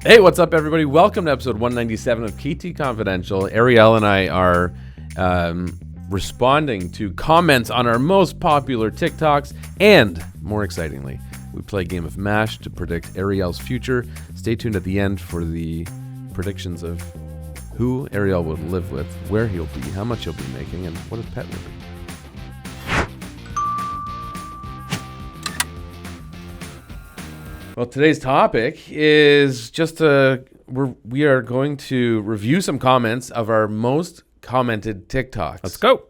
Hey, what's up, everybody? Welcome to episode 197 of KT Confidential. Ariel and I are responding to comments on our most popular TikToks, and more excitingly, we play a game of M.A.S.H to predict Ariel's future. Stay tuned at the end for the predictions of who Ariel will live with, where he'll be, how much he'll be making, and what his pet will be. Well, today's topic is just we are going to review some comments of our most commented TikToks. Let's go.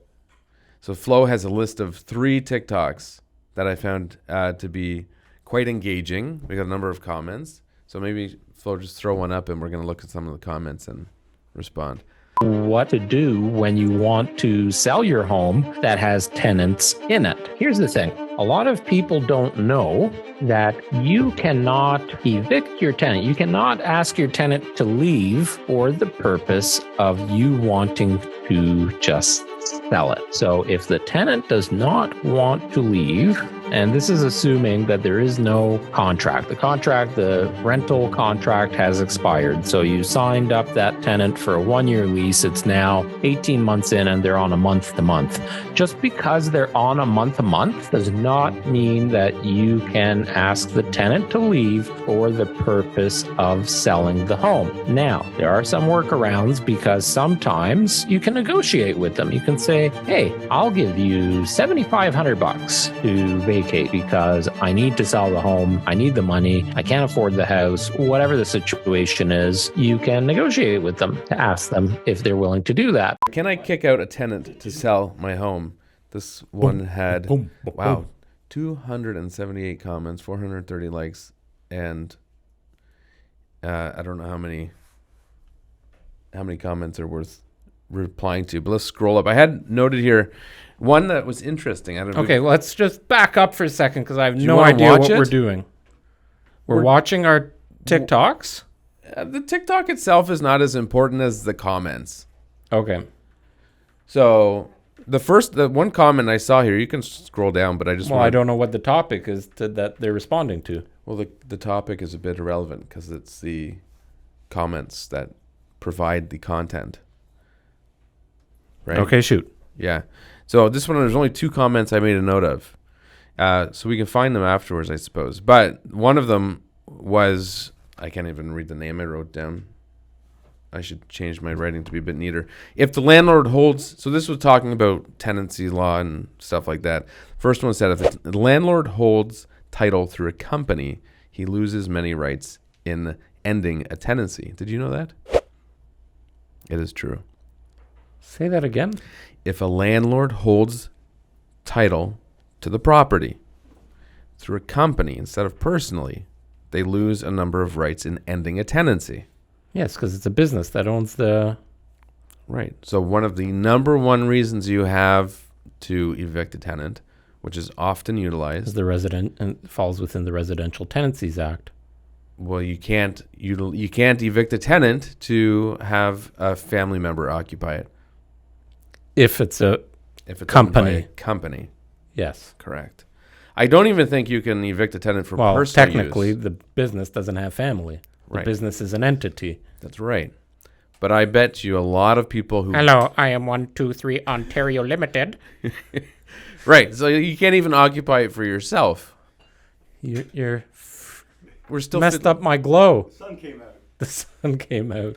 So Flo has a list of 3 TikToks that I found to be quite engaging. We got a number of comments. So maybe Flo just throw one up and we're going to look at some of the comments and respond. What to do when you want to sell your home that has tenants in it. Here's the thing. A lot of people don't know that you cannot evict your tenant. You cannot ask your tenant to leave for the purpose of you wanting to just sell it. So if the tenant does not want to leave, and this is assuming that there is no contract. The rental contract has expired. So you signed up that tenant for a 1-year lease. It's now 18 months in and they're on a month-to-month. Just because they're on a month-to-month does not mean that you can ask the tenant to leave for the purpose of selling the home. Now, there are some workarounds because sometimes you can negotiate with them. You can say, hey, I'll give you $7,500 to vacate because I need to sell the home. I need the money. I can't afford the house. Whatever the situation is, you can negotiate with them to ask them if they're willing to do that. Can I kick out a tenant to sell my home? This one had, 278 comments, 430 likes, and I don't know how many comments are worth replying to, but let's scroll up. I had noted here one that was interesting. Okay, let's just back up for a second because I have no idea what we're doing. We're watching our TikToks? The TikTok itself is not as important as the comments. Okay. So the one comment I saw here, you can scroll down, but I don't know what the topic is that they're responding to. Well, the topic is a bit irrelevant because it's the comments that provide the content. Right? Okay, shoot. Yeah. So this one, there's only 2 comments I made a note of. So we can find them afterwards, I suppose. But one of them was, I can't even read the name I wrote down. I should change my writing to be a bit neater. If the landlord holds, so this was talking about tenancy law and stuff like that. First one said, if the landlord holds title through a company, he loses many rights in ending a tenancy. Did you know that? It is true. Say that again. If a landlord holds title to the property through a company instead of personally, they lose a number of rights in ending a tenancy. Yes, because it's a business that owns the... Right. So one of the number one reasons you have to evict a tenant, which is often utilized... is the resident and falls within the Residential Tenancies Act. Well, you can't evict a tenant to have a family member occupy it. If it's company. Company. Yes. Correct. I don't even think you can evict a tenant for personal use. Well, technically, the business doesn't have family. The business is an entity. That's right. But I bet you a lot of people who... Hello, I am 123 Ontario Limited. Right. So you can't even occupy it for yourself. We're still messed up my glow. The sun came out. The sun came out.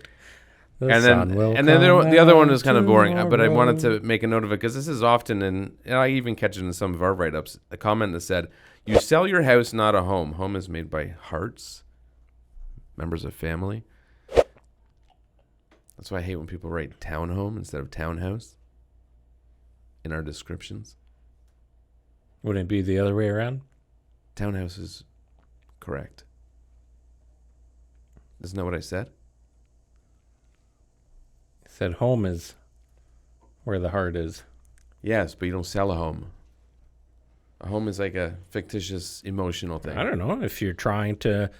And then the other one was kind of boring, but I wanted to make a note of it because this is often, and I even catch it in some of our write-ups, a comment that said, you sell your house, not a home. Home is made by hearts, members of family. That's why I hate when people write townhome instead of townhouse in our descriptions. Wouldn't it be the other way around? Townhouse is correct. Isn't that what I said? Said home is where the heart is. Yes, but you don't sell a home. A home is like a fictitious emotional thing. I don't know. If you're trying to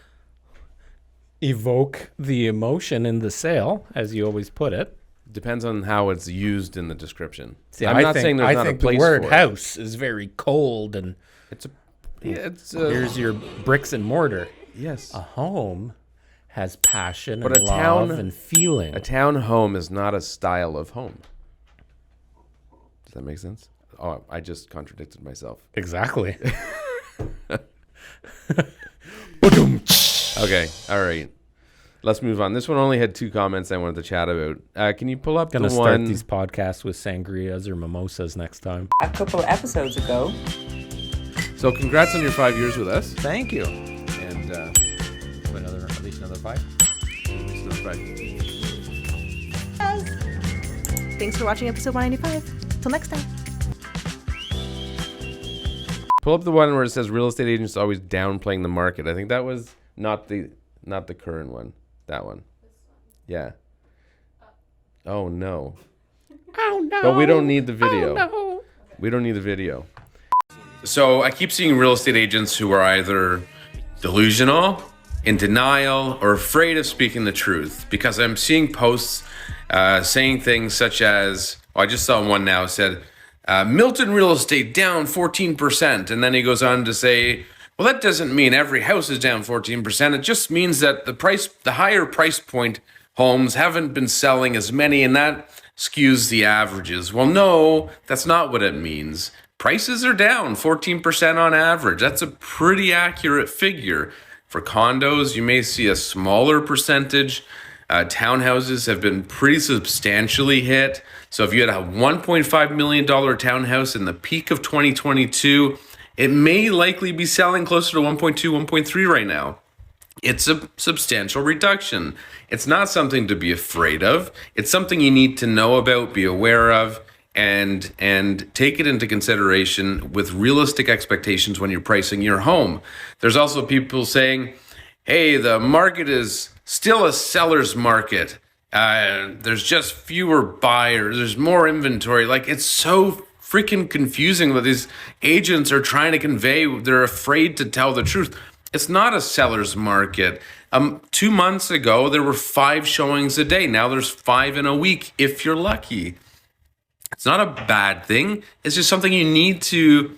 evoke the emotion in the sale, as you always put it. Depends on how it's used in the description. See, I'm not saying there's not a place for it. I think the word house is very cold and it's a... Here's your bricks and mortar. Yes. A home has passion But and a love town- and feeling. A town home is not a style of home. Does that make sense? Oh, I just contradicted myself. Exactly. Okay, all right. Let's move on. This one only had 2 comments I wanted to chat about. Can you pull up Gonna the start one? these podcasts with sangrias or mimosas next time. A couple of episodes ago. So congrats on your 5 years with us. Thank you. And At least another 5. it's not right. Thanks for watching episode 195. Till next time. Pull up the one where it says real estate agents always downplaying the market. I think that was not the current one. That one. Yeah. Oh no. Oh no. But we don't need the video. Oh, no. We don't need the video. So I keep seeing real estate agents who are either delusional, in denial, or afraid of speaking the truth, because I'm seeing posts saying things such as, I just saw one now said, Milton real estate down 14%. And then he goes on to say, well, that doesn't mean every house is down 14%. It just means that the higher price point homes haven't been selling as many, and that skews the averages. Well, no, that's not what it means. Prices are down 14% on average. That's a pretty accurate figure. For condos, you may see a smaller percentage. Townhouses have been pretty substantially hit. So if you had a $1.5 million townhouse in the peak of 2022, it may likely be selling closer to 1.2, 1.3 right now. It's a substantial reduction. It's not something to be afraid of. It's something you need to know about, be aware of, and take it into consideration with realistic expectations when you're pricing your home. There's also people saying, hey, the market is still a seller's market. There's just fewer buyers. There's more inventory. Like, it's so freaking confusing what these agents are trying to convey. They're afraid to tell the truth. It's not a seller's market. 2 months ago, there were 5 showings a day. Now there's 5 in a week, if you're lucky. It's not a bad thing. It's just something you need to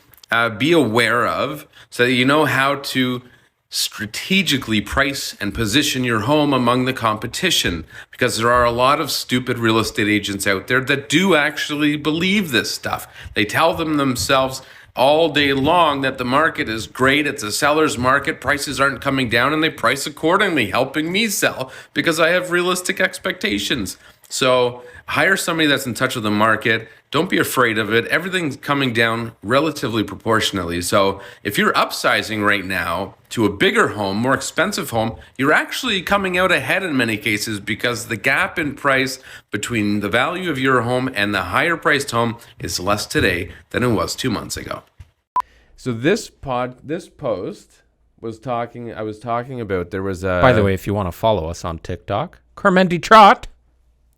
be aware of so that you know how to strategically price and position your home among the competition, because there are a lot of stupid real estate agents out there that do actually believe this stuff. They tell them themselves all day long that the market is great, it's a seller's market, prices aren't coming down, and they price accordingly, helping me sell because I have realistic expectations. So hire somebody that's in touch with the market. Don't be afraid of it. Everything's coming down relatively proportionally. So if you're upsizing right now to a bigger home, more expensive home, you're actually coming out ahead in many cases, because the gap in price between the value of your home and the higher priced home is less today than it was 2 months ago. So this post was I was talking about, there was a... By the way, if you want to follow us on TikTok, Kormendy Trott.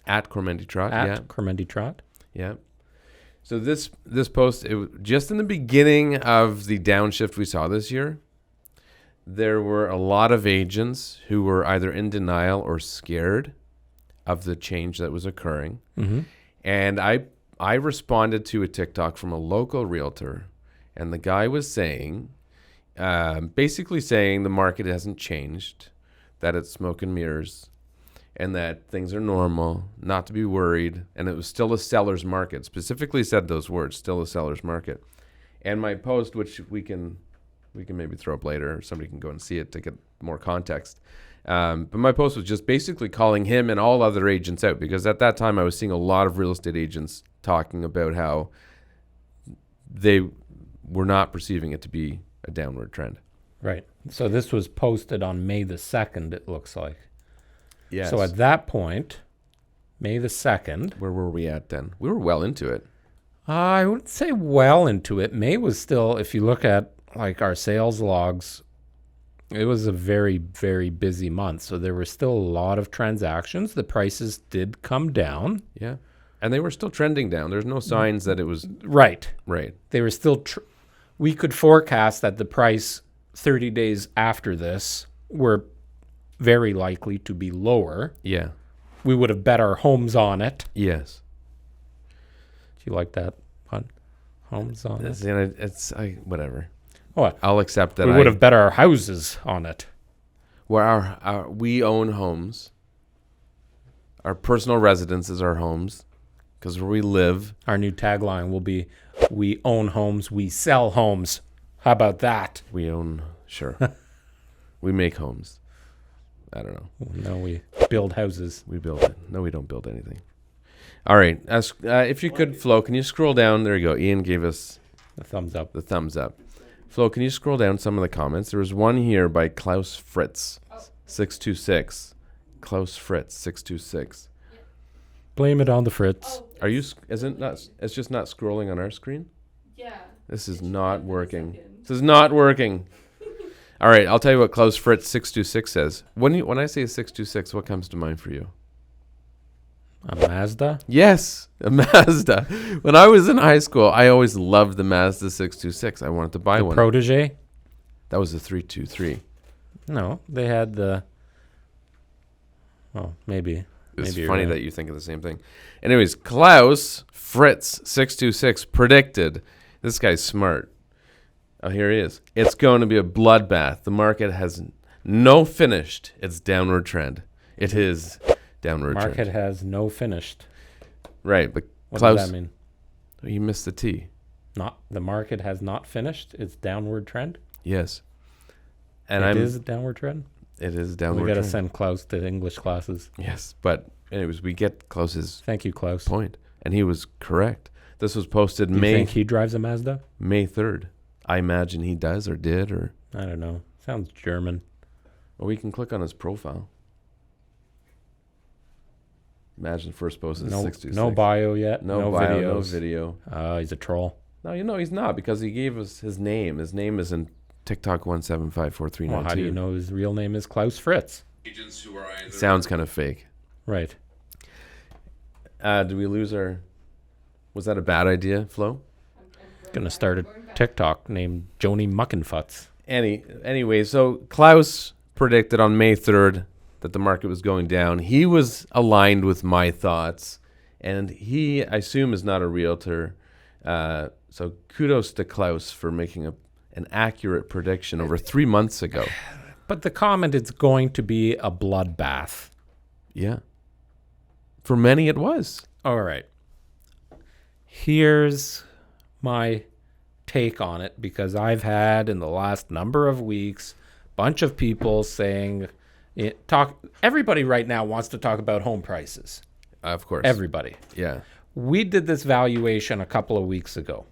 At Kormendy Trott, At Kormendy Trott. Yeah. So this post, just in the beginning of the downshift we saw this year, there were a lot of agents who were either in denial or scared of the change that was occurring. Mm-hmm. And I responded to a TikTok from a local realtor, and the guy was saying, basically saying the market hasn't changed, that it's smoke and mirrors, and that things are normal, not to be worried, and it was still a seller's market. Specifically said those words, still a seller's market. And my post, which we can maybe throw up later, or somebody can go and see it to get more context. But my post was just basically calling him and all other agents out, because at that time I was seeing a lot of real estate agents talking about how they were not perceiving it to be a downward trend. Right. So this was posted on May the 2nd, it looks like. Yes. So at that point, May the 2nd. Where were we at then? We were well into it. I wouldn't say well into it. May was still, if you look at like our sales logs, it was a very, very busy month. So there were still a lot of transactions. The prices did come down. Yeah. And they were still trending down. There's no signs that it was... Right. Right. They were still... we could forecast that the price 30 days after this were very likely to be lower. Yeah. We would have bet our homes on it. Yes. Do you like that pun? Homes on it? Whatever. What? I'll accept that. We would have bet our houses on it. where we own homes. Our personal residences are homes because where we live. Our new tagline will be, we own homes, we sell homes. How about that? We own, sure. We make homes. I don't know. No, we build houses. We build it. No, we don't build anything. All right. If you could, Flo, can you scroll down? There you go. Ian gave us The thumbs up. the thumbs up. Flo, can you scroll down some of the comments? There was one here by Klaus Fritz, 626. Klaus Fritz, 626. Blame it on the Fritz. Are you? Isn't not? It's just not scrolling on our screen. Yeah. This is not working. This is not working. All right, I'll tell you what Klaus Fritz 626 says. When I say 626, what comes to mind for you? A Mazda? Yes, a Mazda. When I was in high school, I always loved the Mazda 626. I wanted to buy one. Protege? That was a 323. No, they had the... Oh, maybe. It's Maybe funny you're right. that you think of the same thing. Anyways, Klaus Fritz 626 predicted. This guy's smart. Oh, here he is. It's going to be a bloodbath. The market has no finished its downward trend. It is downward Market trend. has no finished. Right, but What Klaus, does that mean? you missed the T. The market has not finished its downward trend? Yes. And It is a downward trend? It is downward We got to trend. send Klaus to English classes. Yes, but anyways, we get Klaus's Thank you, Klaus. point, and he was correct. This was posted Do you May think he drives a Mazda? May 3rd. I imagine he does or did or. I don't know. Sounds German. Or we can click on his profile. Imagine first post is No, 66. no bio yet. No bio, videos. no video. He's a troll. No, he's not because he gave us his name. His name is in TikTok 1754392. Well, how do you know his real name is Klaus Fritz? Sounds kind of fake. Right. Did we lose our? Was that a bad idea, Flo? Gonna start a TikTok named Joni Muckenfutz. Anyway, so Klaus predicted on May 3rd that the market was going down. He was aligned with my thoughts, and he, I assume, is not a realtor. So kudos to Klaus for making an accurate prediction over 3 months ago. But the comment is going to be a bloodbath. Yeah. For many, it was. All right. Here's my take on it, because I've had in the last number of weeks a bunch of people saying everybody right now wants to talk about home prices. Of course. Everybody. Yeah. We did this valuation a couple of weeks ago.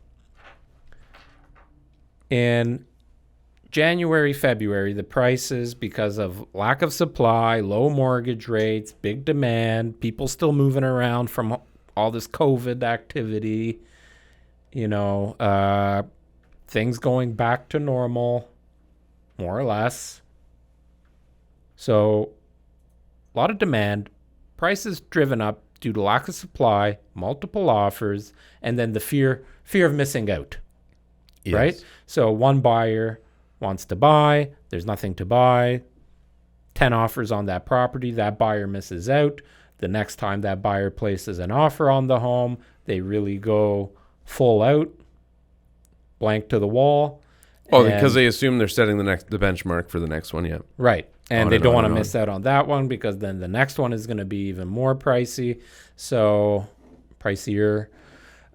In January, February, the prices, because of lack of supply, low mortgage rates, big demand, people still moving around from all this COVID activity, things going back to normal, more or less. So a lot of demand, prices driven up due to lack of supply, multiple offers, and then the fear of missing out, Yes. right? So one buyer wants to buy, there's nothing to buy, 10 offers on that property, that buyer misses out. The next time that buyer places an offer on the home, they really go full out, blank to the wall. Oh, and- because they assume they're setting the benchmark for the next one, yeah. Right. And On they and don't on want to and miss out on that one, because then the next one is going to be even more pricey. So pricier.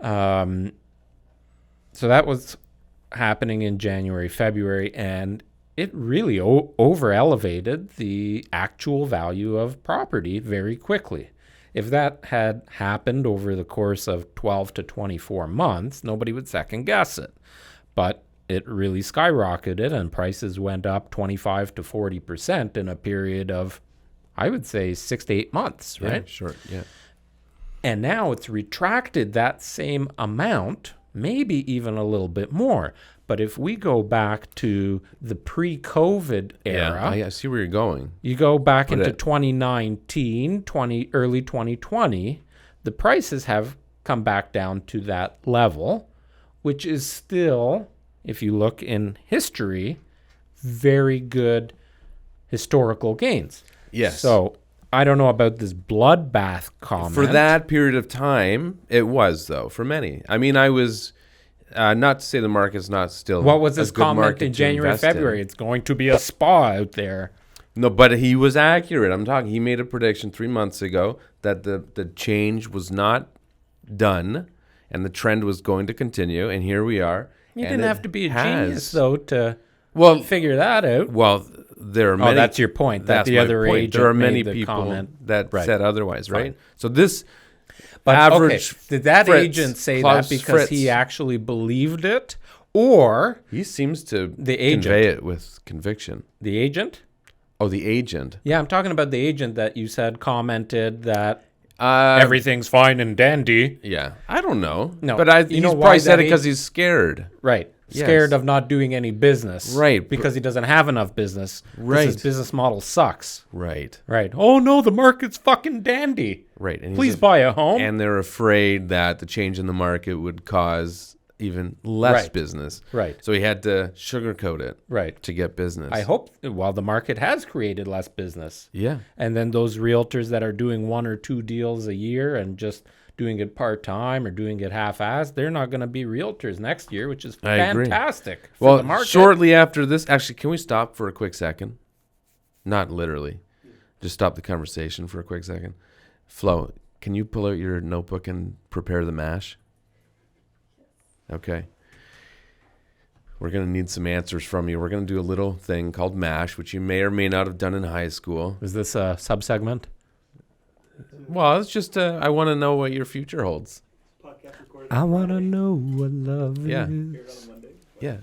So that was happening in January, February, and it really over elevated the actual value of property very quickly. If that had happened over the course of 12 to 24 months, nobody would second guess it. But it really skyrocketed, and prices went up 25 to 40% in a period of, I would say, 6 to 8 months, right? Yeah, sure, yeah. And now it's retracted that same amount, maybe even a little bit more. But if we go back to the pre-COVID era, Yeah, I see where you're going. you go back But into 2019, early 2020, the prices have come back down to that level, which is still, if you look in history, very good historical gains. Yes. So I don't know about this bloodbath comment. For that period of time, it was, though, for many. I mean, I was, not to say the market's not still What was a this good comment market in to January, invest in. February? It's going to be a spa out there. No, but he was accurate. He made a prediction 3 months ago that the change was not done and the trend was going to continue. And here we are. You and didn't have to be a genius, though, to figure that out. Well, there are many. That's your point. That the other agent there are many made the people comment. that said otherwise, right? Fine. So this But average. did that Fritz, agent say Klaus that because he Fritz. actually believed it, or He seems to The agent. convey it with conviction. the agent? Oh, the agent. Yeah, I'm talking about the agent that you said commented that Everything. everything's fine and dandy. Yeah, I don't know. No, but you he's know why probably said that it because he's scared. Right. Yes. Scared of not doing any business. Right. Because he doesn't have enough business. 'Cause Right. His business model sucks. Right. Right. Oh, no, the market's fucking dandy. Right. And Please buy a home. And they're afraid that the change in the market would cause even less Right. business. Right. So he had to sugarcoat it Right. to get business. I hope, well, the market has created less business. Yeah. And then those realtors that are doing 1 or 2 deals a year and just doing it part-time or doing it half-assed, they're not going to be realtors next year, which is I agree. fantastic for Well, the market. shortly after this, actually, can we stop for a quick second? Not literally. Just stop the conversation for a quick second. Flo, can you pull out your notebook and prepare the M.A.S.H? Okay. We're going to need some answers from you. We're going to do a little thing called M.A.S.H, which you may or may not have done in high school. Is this a sub-segment? Well, it's just, I want to know what your future holds. I want to know what love Yeah. is. Yeah.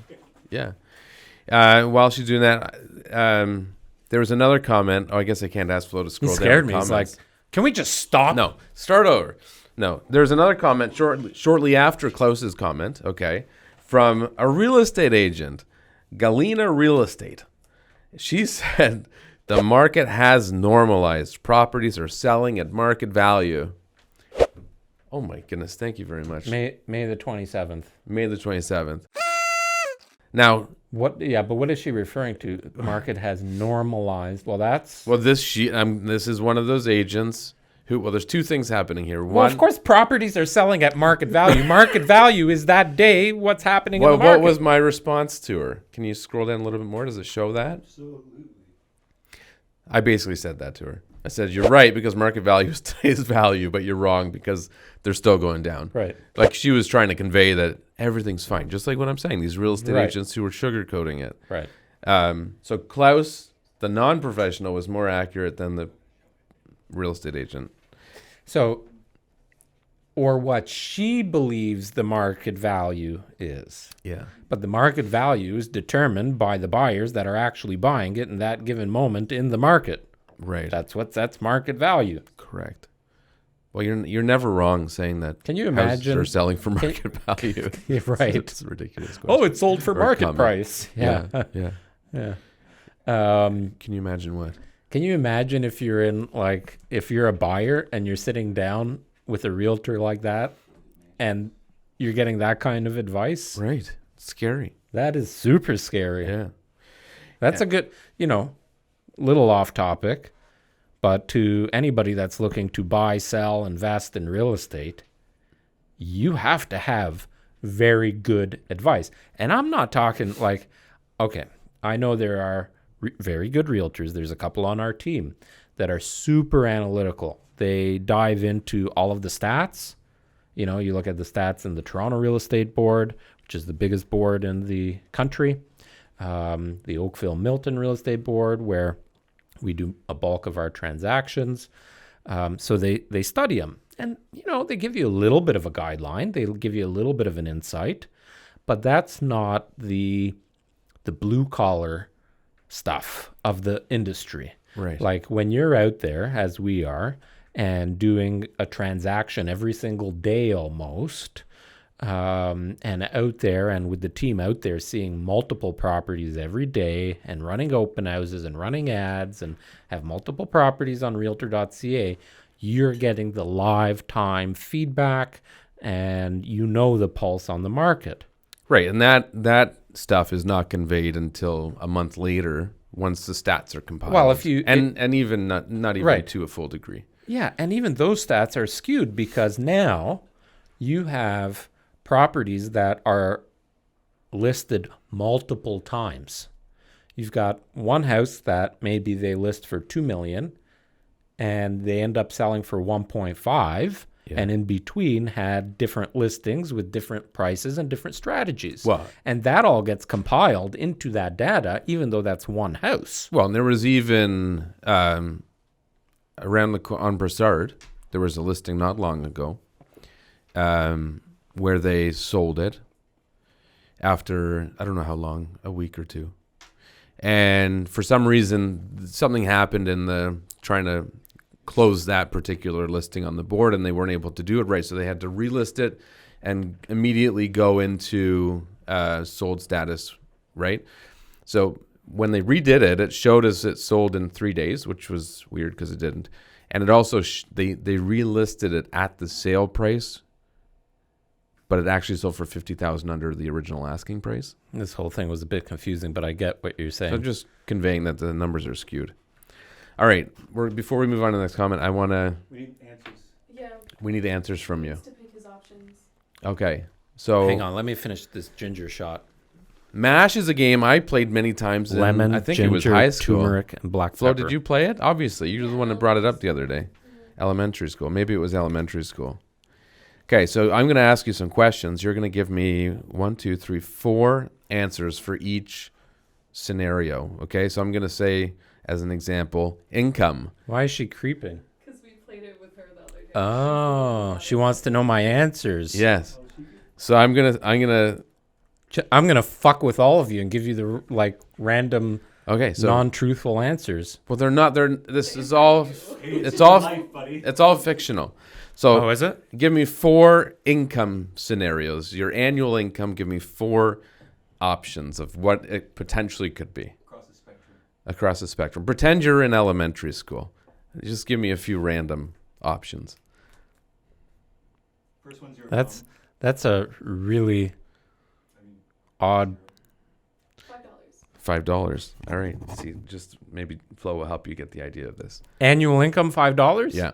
Yeah. While she's doing that, there was another comment. Oh, I guess I can't ask Flo to He scroll down. scared the me. He's like, comments. can we just stop? No, start over. No, there's another comment shortly after Klaus's comment, okay, from a real estate agent, Galena Real Estate. She said the market has normalized. Properties are selling at market value. Oh my goodness, thank you very much. May the 27th. May the 27th. Now, What? Yeah, but what is she referring to? The market has normalized. Well, that's... well, this is one of those agents who, well, there's two things happening here. Well, of course, properties are selling at market value. Market value is that day what's happening in the market. What was my response to her? Can you scroll down a little bit more? Does it show that? Absolutely. I basically said that to her. I said, you're right because market value is today's value, but you're wrong because they're still going down. Right. Like she was trying to convey that everything's fine, just like what I'm saying, these real estate Right. agents who were sugarcoating it. Right. So Klaus, the non-professional, was more accurate than the real estate agent. So, or what she believes the market value is. Yeah. But the market value is determined by the buyers that are actually buying it in that given moment in the market. Right. That's market value. Correct. Well, you're never wrong saying that. Can you houses imagine? are selling for market value? Yeah, right. It's a ridiculous question. Oh, it sold for Or market comment. price. Yeah. Yeah. Yeah. Yeah. Can you imagine what? Can you imagine if you're if you're a buyer and you're sitting down with a realtor like that and you're getting that kind of advice? Right. It's scary. That is super scary. Yeah. That's a good, little off topic, but to anybody that's looking to buy, sell, invest in real estate, you have to have very good advice. And I'm not talking okay, I know there are very good realtors. There's a couple on our team that are super analytical. They dive into all of the stats. You look at the stats in the Toronto Real Estate Board, which is the biggest board in the country, the Oakville Milton Real Estate Board, where we do a bulk of our transactions. So they study them. And, they give you a little bit of a guideline. They'll give you a little bit of an insight. But that's not the blue-collar stuff of the industry. Right. Like when you're out there, as we are, and doing a transaction every single day almost, and out there and with the team out there seeing multiple properties every day and running open houses and running ads and have multiple properties on realtor.ca, you're getting the live time feedback and the pulse on the market. Right. And that stuff is not conveyed until a month later once the stats are compiled. Well, if you... And even not even Right. to a full degree. Yeah, and even those stats are skewed because now you have properties that are listed multiple times. You've got one house that maybe they list for $2 million and they end up selling for 1.5, and in between had different listings with different prices and different strategies. Well, and that all gets compiled into that data, even though that's one house. Well, and there was even around on Broussard, there was a listing not long ago where they sold it after, I don't know how long, a week or two. And for some reason, something happened in the trying to close that particular listing on the board, and they weren't able to do it right. So they had to relist it and immediately go into sold status, right? So when they redid it, it showed us it sold in 3 days, which was weird because it didn't. And it also, they relisted it at the sale price, but it actually sold for $50,000 under the original asking price. This whole thing was a bit confusing, but I get what you're saying. So I'm just conveying that the numbers are skewed. All right, before we move on to the next comment, I want to... We need answers. Yeah. We need answers from you. To pick his options. Okay, so... Hang on, let me finish this ginger shot. M.A.S.H is a game I played many times. Lemon, I think ginger, it was high school. turmeric, and black Flo, pepper. did you play it? Obviously, you're the one that brought it up the other day. Elementary school. Maybe it was elementary school. Okay, so I'm going to ask you some questions. You're going to give me 4 answers for each scenario. Okay, so I'm going to say, as an example, income. Why is she creeping? Because we played it with her the other day. Oh, she wants to know my answers. Yes. So I'm gonna fuck with all of you and give you the random okay. So non-truthful answers. well, they're not. This is all. It's all. It's all fictional. So Oh, is it? give me 4 income scenarios. Your annual income. Give me 4 options of what it potentially could be. Across the spectrum. Pretend you're in elementary school. Just give me a few random options. First one's your That's a really odd. $5. All right. See, just maybe Flo will help you get the idea of this. Annual income $5? Yeah.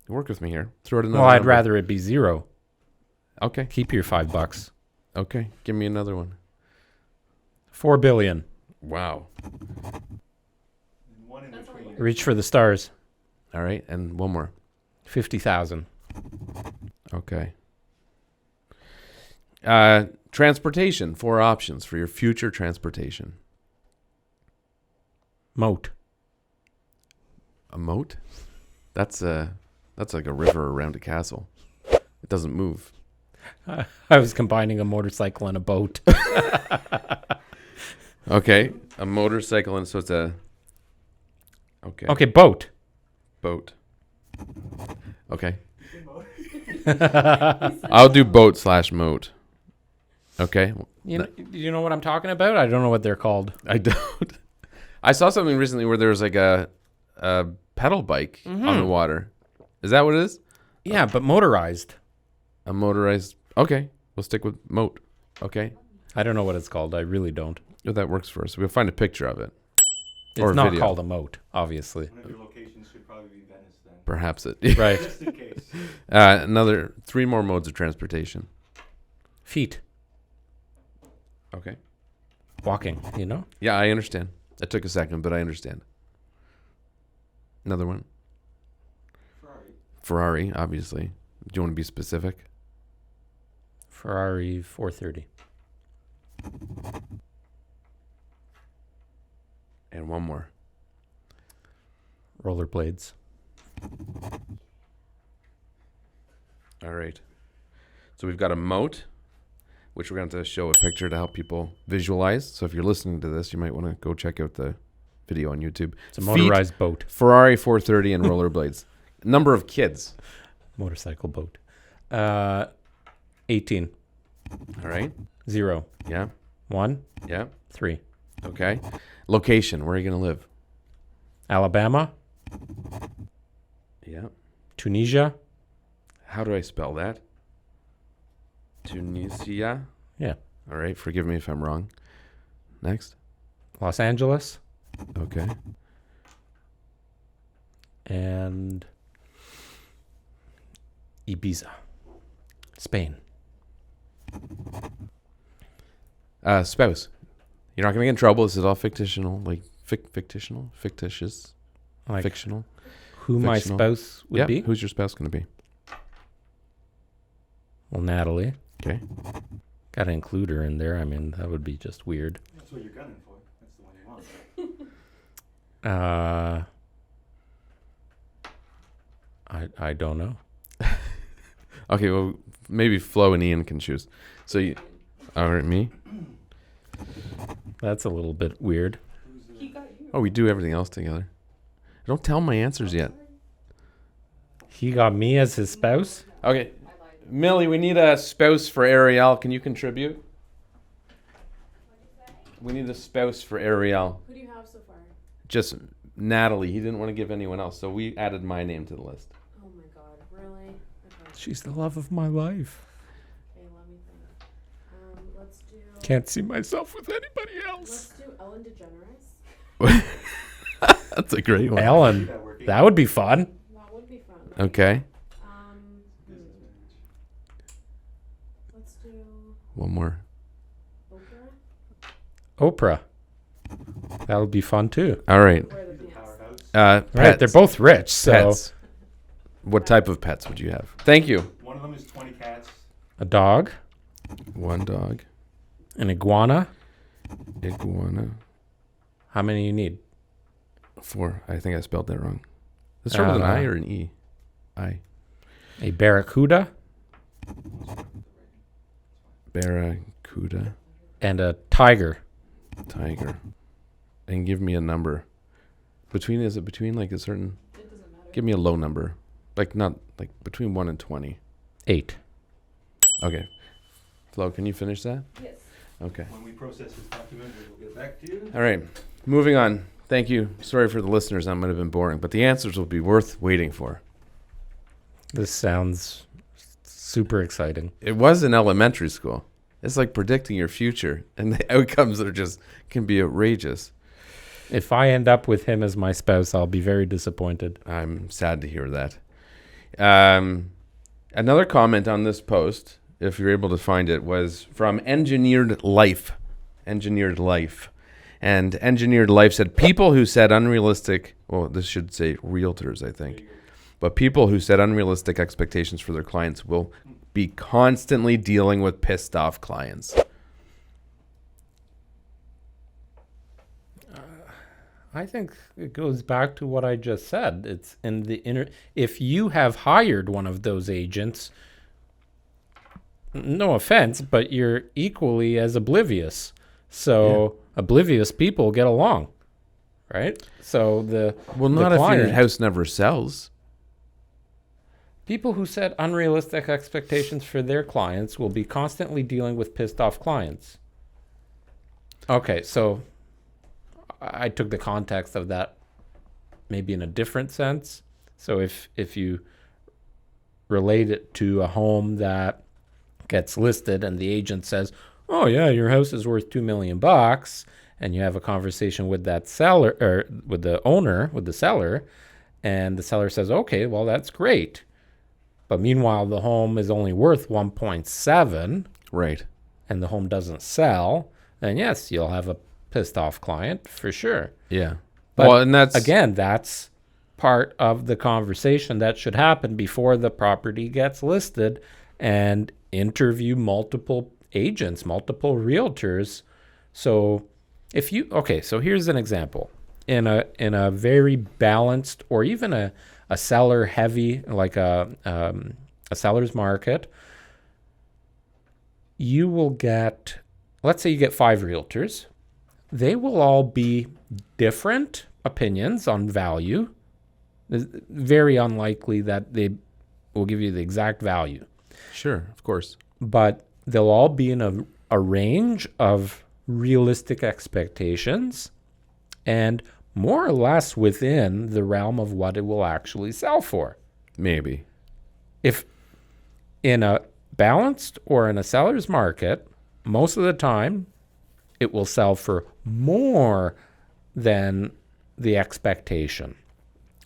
Work with me here. Throw it another. Well, I'd number. rather it be 0. Okay. Keep your $5. Okay. Give me another one. $4 billion. Wow. one in between. Reach for the stars. All right. And one more. 50,000. Okay. Transportation. 4 options for your future transportation. Moat. A moat? That's like a river around a castle. It doesn't move. I was combining a motorcycle and a boat. Okay. A motorcycle, and so it's a... Okay. Okay, boat. Boat. Okay. I'll do boat/moat. Okay. You know what I'm talking about? I don't know what they're called. I don't. I saw something recently where there was like a pedal bike on the water. Is that what it is? Yeah, but motorized. A motorized. Okay. We'll stick with moat. Okay. I don't know what it's called. I really don't. If that works for us. We'll find a picture of it. It's Or not video. called a moat, obviously. One of your locations should probably be Venice then. Perhaps it. Right. Just in case. Another 3 more modes of transportation. Feet. Okay. Walking, you know? Yeah, I understand. That took a second, but I understand. Another one. Ferrari, obviously. Do you want to be specific? Ferrari 430. And one more. Rollerblades. All right. So we've got a moat, which we're going to show a picture to help people visualize. So if you're listening to this, you might want to go check out the video on YouTube. It's a motorized boat. Ferrari 430 and rollerblades. Number of kids. Motorcycle boat. 18. All right. 0. Yeah. 1. Yeah. 3. Okay. Location. Where are you going to live? Alabama. Yeah. Tunisia. How do I spell that? Tunisia. Yeah. All right. Forgive me if I'm wrong. Next. Los Angeles. Okay. And Ibiza. Spain. Spouse. You're not going to get in trouble. This is all fictional, like fictitious, Like fictional. who my Fictional. spouse would be? Who's your spouse going to be? Well, Natalie. Okay. Got to include her in there. I mean, that would be just weird. That's what you're gunning for. That's the one you want. I don't know. Okay, well, maybe Flo and Ian can choose. So, all right, me? That's a little bit weird. Oh, we do everything else together. Don't tell my answers yet. He got me as his spouse? Okay. Millie, we need a spouse for Ariel. Can you contribute? We need a spouse for Ariel. Who do you have so far? Just Natalie. He didn't want to give anyone else, so we added my name to the list. Oh my god, really? Okay. She's the love of my life. Okay, let me think. Let's do. Can't see myself with anybody Let's else. do Ellen DeGeneres. That's a great one. Ellen, that would be fun. That would be fun. Okay. Let's do One more. Oprah. Oprah. That would be fun too. All right. Where the pants. Powerhouse. Pets. Right, they're both rich, so Pets. What type of pets would you have? Thank you. One of them is 20 cats. a dog, One dog. an iguana. Iguana. How many you need? 4. I think I spelled that wrong. Does it start with an I or an E? I. A barracuda Barracuda. and a tiger. Tiger. And give me a number. Is it between like a certain? It doesn't matter. Give me a low number. Like not like between 1 and 20. 8. Okay. Flo, can you finish that? Yes. Okay. When we process this document, we will get back to you. All right. Moving on. Thank you. Sorry for the listeners. That might have been boring, but the answers will be worth waiting for. This sounds super exciting. It was in elementary school. It's like predicting your future, and the outcomes are just can be outrageous. If I end up with him as my spouse, I'll be very disappointed. I'm sad to hear that. Another comment on this post, if you're able to find it, was from Engineered Life. Engineered Life. And Engineered Life said, people who set unrealistic, well, this should say realtors, I think. But people who set unrealistic expectations for their clients will be constantly dealing with pissed off clients. I think it goes back to what I just said. It's in the if you have hired one of those agents, no offense, but you're equally as oblivious. So oblivious people get along, right? So Well, not if your client- house never sells. people who set unrealistic expectations for their clients will be constantly dealing with pissed off clients. Okay, so I took the context of that maybe in a different sense. So if you relate it to a home that gets listed and the agent says, "Oh yeah, your house is worth $2 million," and you have a conversation with that seller or with the owner, with the seller, and the seller says, "Okay, well that's great," but meanwhile the home is only worth 1.7, Right. and the home doesn't sell, then yes, you'll have a pissed off client for sure. Yeah. But well, and that's again, that's part of the conversation that should happen before the property gets listed, and interview multiple agents, multiple realtors. So so here's an example. In a very balanced or even a seller heavy, like a seller's market, you will get, let's say you get 5 realtors. They will all be different opinions on value. It's very unlikely that they will give you the exact value, sure, of course. but they'll all be in a range of realistic expectations and more or less within the realm of what it will actually sell for. Maybe. If in a balanced or in a seller's market, most of the time it will sell for more than the expectation.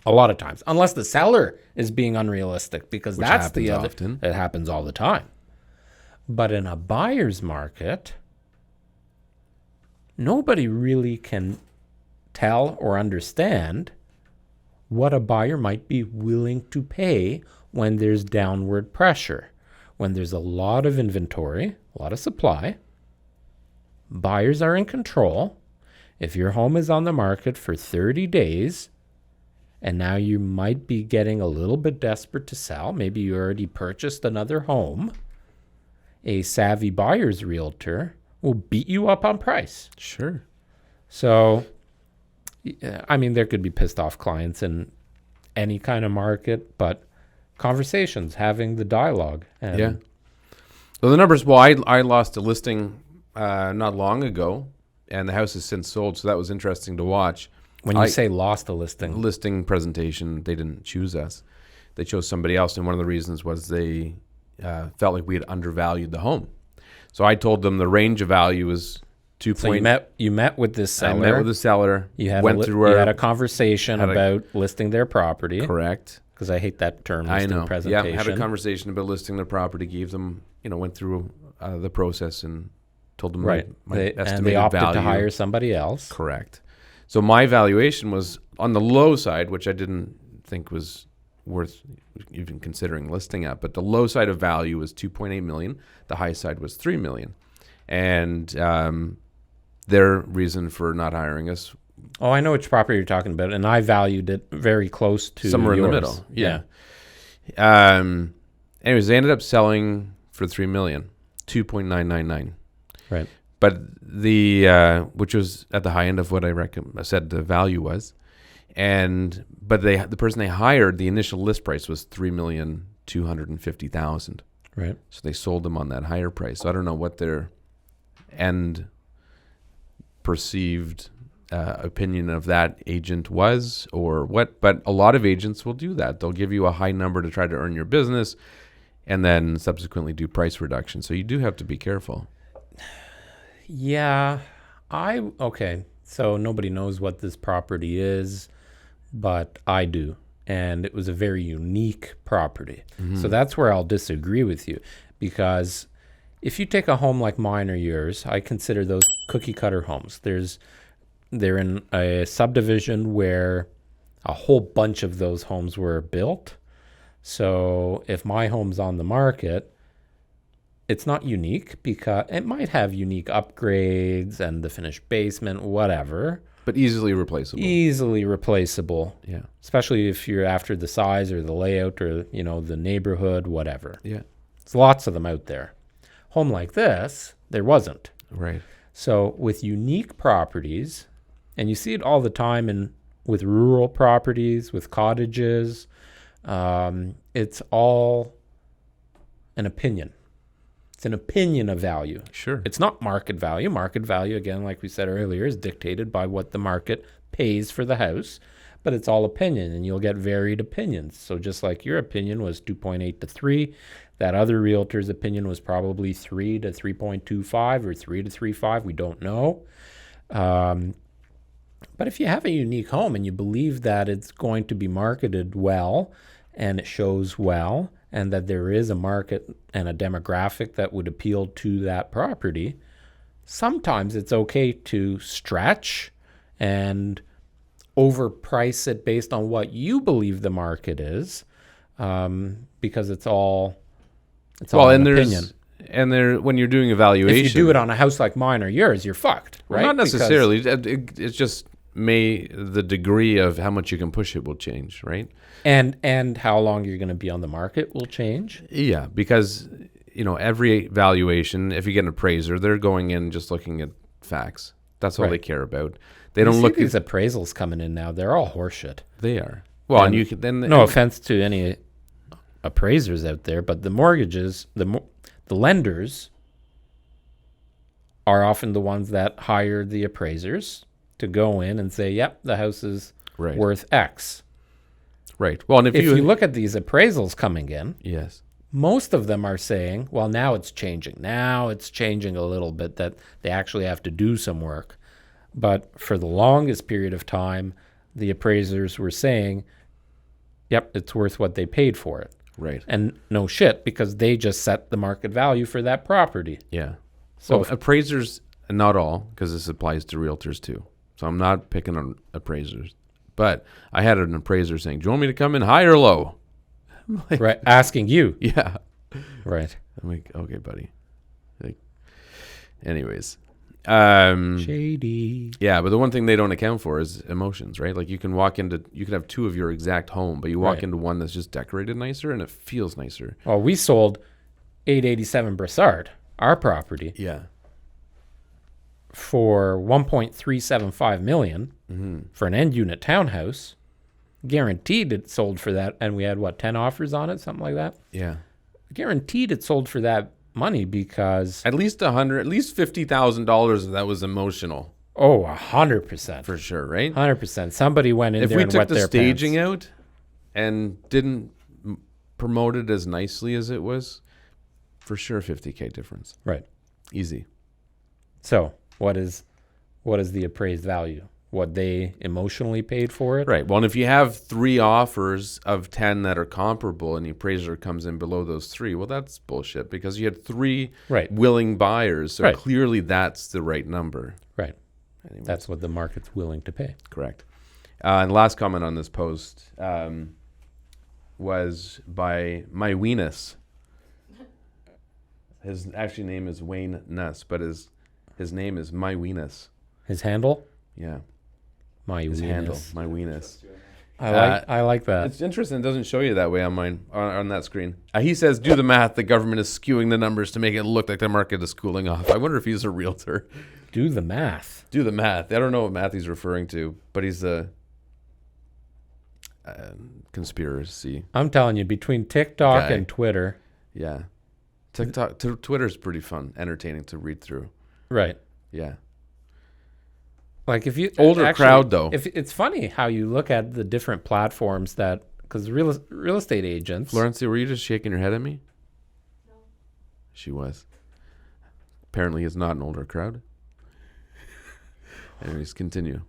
A lot of times, unless the seller is being unrealistic, because Which that's the happens other. often. It happens all the time. But in a buyer's market, nobody really can tell or understand what a buyer might be willing to pay when there's downward pressure. When there's a lot of inventory, a lot of supply, buyers are in control. If your home is on the market for 30 days, and now you might be getting a little bit desperate to sell, maybe you already purchased another home, a savvy buyer's realtor will beat you up on price. Sure. So, I mean, there could be pissed off clients in any kind of market, but conversations, having the dialogue. And Yeah. So the numbers, well, I lost a listing not long ago, and the house has since sold, so that was interesting to watch. When you say lost a listing, Listing presentation, they didn't choose us. They chose somebody else, and one of the reasons was they felt like we had undervalued the home. So I told them the range of value was 2. so you met with this seller. I met with the seller. You had through you our had a conversation about listing their property. correct. Because I hate that term, I listing know. presentation. Yeah, had a conversation about listing their property. Gave them, went through the process and told them Right. my estimated And they opted value. to hire somebody else. Correct. So my valuation was on the low side, which I didn't think was worth even considering listing at. But the low side of value was 2.8 million. The high side was 3 million. And their reason for not hiring us, Oh, I know which property you're talking about, and I valued it very close to somewhere in the yours. middle. Yeah. Anyways, they ended up selling for 3 million, 2.999. Right. But the which was at the high end of what I said the value was, but the person they hired, the initial list price was 3,250,000. Right. So they sold them on that higher price. So I don't know what their end perceived opinion of that agent was or what, but a lot of agents will do that. They'll give you a high number to try to earn your business and then subsequently do price reduction. So you do have to be careful. Yeah. Okay. So nobody knows what this property is, but I do. And it was a very unique property. Mm-hmm. So that's where I'll disagree with you, because if you take a home like mine or yours, I consider those cookie cutter homes. They're in a subdivision where a whole bunch of those homes were built. So if my home's on the market, it's not unique because it might have unique upgrades and the finished basement, whatever. But easily replaceable. Easily replaceable. Yeah. Especially if you're after the size or the layout or, the neighborhood, whatever. Yeah. There's lots of them out there. Home like this, there wasn't. Right. So with unique properties, and you see it all the time with rural properties, with cottages, it's all an opinion. It's an opinion of value. Sure. It's not market value. Market value, again, like we said earlier, is dictated by what the market pays for the house. But it's all opinion, and you'll get varied opinions. So just like your opinion was 2.8 to 3, that other realtor's opinion was probably 3 to 3.25 or 3 to 3.5. We don't know. But if you have a unique home and you believe that it's going to be marketed well and it shows well, and that there is a market and a demographic that would appeal to that property, sometimes it's okay to stretch and overprice it based on what you believe the market is, because it's all an opinion. When you're doing evaluation, If you do it on a house like mine or yours, you're fucked, right? Well, not necessarily. It's just the degree of how much you can push it will change, right? And how long you're going to be on the market will change. Yeah, because every valuation, if you get an appraiser, they're going in just looking at facts. That's all Right. they care about. They don't look these at. appraisals coming in now. They're all horseshit. They are. Well, and And you can then. No offense to any appraisers out there, but the mortgages, the lenders are often the ones that hire the appraisers to go in and say, yep, the house is Right. worth X. Right. Well, and If you look at these appraisals coming in, yes. most of them are saying, well, now it's changing. Now it's changing a little bit, that they actually have to do some work. But for the longest period of time, the appraisers were saying, yep, it's worth what they paid for it. Right. And no shit, because they just set the market value for that property. Yeah. So So appraisers and not all, because this applies to realtors too. So I'm not picking on appraisers. But I had an appraiser saying, do you want me to come in high or low? I'm like, Right. Asking you. yeah. Right. I'm like, okay, buddy. Like, anyways. Shady. Yeah, but the one thing they don't account for is emotions, right? Like you can have two of your exact home, but you walk Right. into one that's just decorated nicer and it feels nicer. Well, we sold 887 Brassard, our property, Yeah. for $1.375 million for an end unit townhouse. Guaranteed it sold for that, and we had 10 offers on it, something like that. Yeah. Guaranteed it sold for that money because At least $50,000 of that was emotional 100%. for sure, right? 100%. Somebody went in If there we and took wet the their staging pants. out and didn't promote it as nicely as it was, for sure $50K difference. Right. Easy. So what is the appraised value? What they emotionally paid for it? Right. Well, and if you have 3 offers of 10 that are comparable and the appraiser comes in below those 3, well, that's bullshit because you had 3 Right. willing buyers. So Right. clearly that's the right number. Right. Anyways, That's what the market's willing to pay. correct. And last comment on this post was by My Weenus. His actually name is Wayne Nuss, but his name is My Weenus. His handle? Yeah. My His Weenus. handle, My Weenus. I like that. It's interesting. It doesn't show you that way on mine on that screen. He says, "Do the math. The government is skewing the numbers to make it look like the market is cooling off." I wonder if he's a realtor. Do the math. Do the math. I don't know what math he's referring to, but he's a conspiracy. I'm telling you, between TikTok Guy. and Twitter, Yeah, TikTok, Twitter's pretty fun, entertaining to read through. right? Yeah, Like if you Older crowd, though. If it's funny how you look at the different platforms that because real estate agents. Lawrence, were you just shaking your head at me? No. She was. Apparently, it's not an older crowd. Anyways, continue.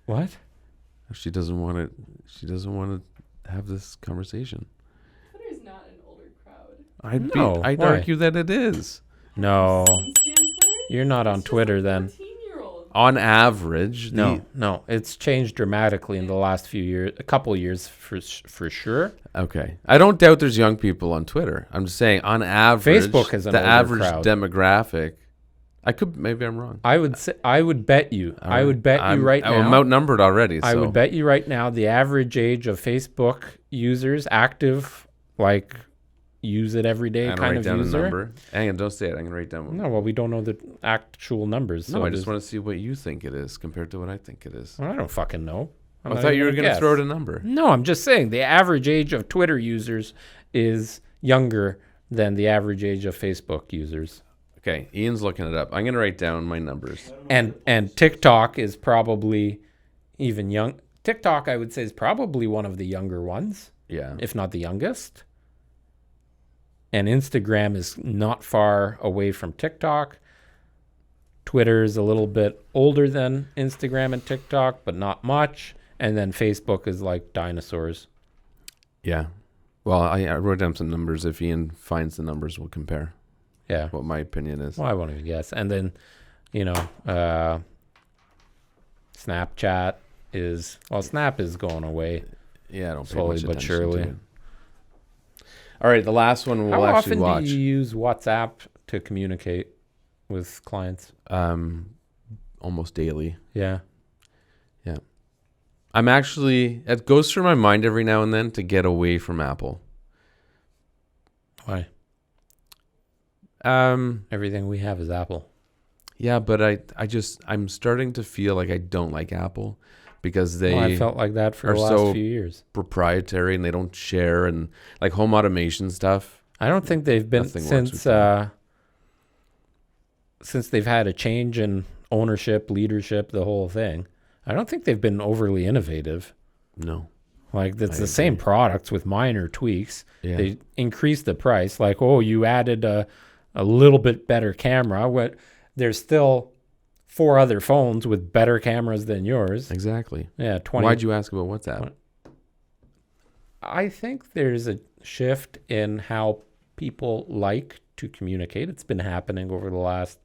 What? She doesn't want to. She doesn't want to have this conversation. Twitter's not an older crowd. No, I'd why? argue that it is. No, Stand Twitter? you're not on It's just Twitter like then. 14-year-old. On average, No, it's changed dramatically in the last few years, a couple of years for sure. Okay, I don't doubt there's young people on Twitter. I'm just saying, on average, Facebook is an the older average crowd. demographic. Maybe I'm wrong. I would say, I would bet you I'm now. outnumbered already. I so. would bet you right now the average age of Facebook users, active, like use it every day I'm gonna kind write of down user. a number. Hang on, don't say it. I'm gonna write down one. No, well, we don't know the actual numbers. No, so I just want to see what you think it is compared to what I think it is. I don't fucking know. I'm I not thought even you were gonna gonna guess. throw out a number. No, I'm just saying the average age of Twitter users is younger than the average age of Facebook users. Okay, Ian's looking it up. I'm gonna write down my numbers. And TikTok is probably even young. TikTok, I would say, is probably one of the younger ones, Yeah. if not the youngest. And Instagram is not far away from TikTok. Twitter is a little bit older than Instagram and TikTok, but not much. And then Facebook is like dinosaurs. Yeah. Well, I wrote down some numbers. If Ian finds the numbers, we'll compare Yeah. what my opinion is. Well, I won't even guess. And then, Snapchat Snap is going away. Yeah, I don't pay Slowly much but attention surely. to it. All right, the last one we'll How actually often watch. do you use WhatsApp to communicate with clients? Almost daily. Yeah. It goes through my mind every now and then to get away from Apple. Why? Um, Everything we have is Apple. yeah, but I'm starting to feel like I don't like Apple because they I felt like that for are the last so few years. proprietary and they don't share and like home automation stuff. I don't think they've been Nothing works with since they've had a change in ownership, leadership, the whole thing. I don't think they've been overly innovative. No. Like it's I the same agree. products with minor tweaks. Yeah. They increased the price. Like, oh, you added a little bit better camera. There's still 4 other phones with better cameras than yours. Exactly. Yeah, 20. Why'd you ask about WhatsApp? I think there's a shift in how people like to communicate. It's been happening over the last